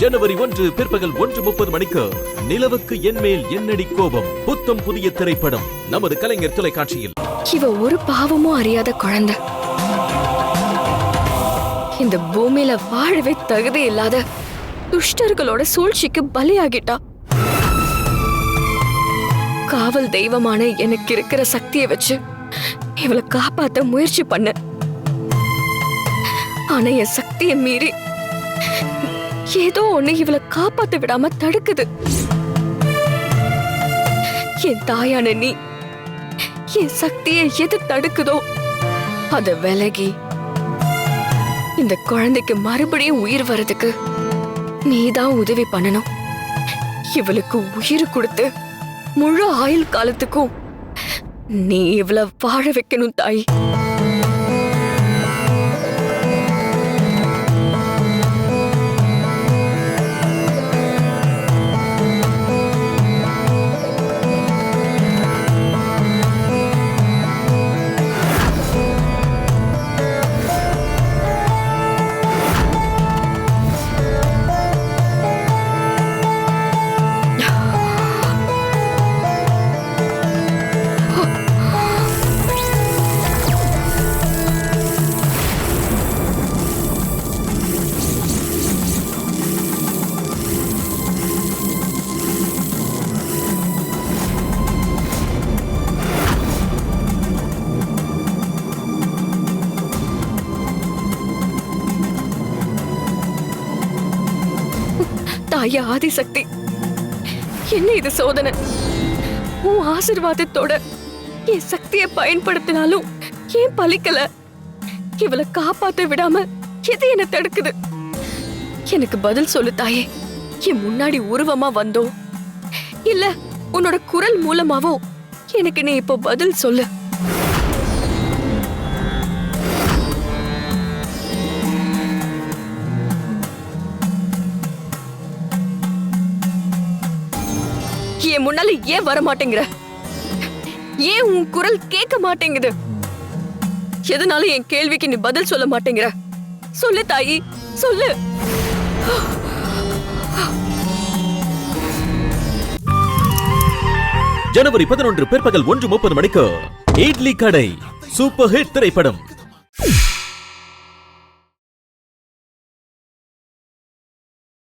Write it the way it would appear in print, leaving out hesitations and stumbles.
ஜனவரி 1 பிற்பகல் 1:30 மணிக்கு நிலவுக்கு என்மேல் என்னடி கோபம் புத்தம் புதிய திரைப்படம் நமது கலைஞர் தொலைக்காட்சியில். இவ ஒரு பாவமும் அறியாத குழந்தை. இந்த பூமியில வாழவே தகுதி இல்லாத துஷ்டர்களோட சூழ்ச்சிக்கு பலியாகிட்டா. காவல் தெய்வமான எனக்கு இருக்கிற சக்தியை வச்சு இவளை காப்பாத்த முயற்சி பண்ண. ஆனா என் சக்தியை மீறி ஏதோ ஒண்ணு இவளை காப்பாத்த விடாம தடுக்குது. என் தாயான நீ என் சக்தியை எது தடுக்குதோ அத விலகி இந்த குழந்தைக்கு மறுபடியும் உயிர் வர்றதுக்கு நீதான் உதவி பண்ணணும். இவளுக்கு உயிர் கொடுத்து முழு ஆயுள் காலத்துக்கும் நீ இவளை வாழ வைக்கணும் தாய். தாயா ஆதிசக்தி, என்ன இது சோதனை? உன் ஆசீர்வாதத்தோட என் சக்தியை பயன்படுத்தினாலும் ஏன் பலிக்கல? இவளை காப்பாத்த விடாம எது என்ன தடுக்குது? எனக்கு பதில் சொல்லு தாயே. என் முன்னாடி உருவமா வந்தோ இல்ல உன்னோட குரல் மூலமாவோ எனக்கு நீ இப்போ பதில் சொல்லு. என் முன்னால ஏன் வர மாட்டேங்கிற? ஏன் உன் குரல் கேட்க மாட்டேங்குது? எதனால என் கேள்விக்கு நீ பதில் சொல்ல மாட்டேங்கிற? சொல்லு தாயி, சொல்லு. ஜனவரி 11 பிற்பகல் 1:30 மணிக்கு இட்லி கடை சூப்பர் ஹிட் திரைப்படம்.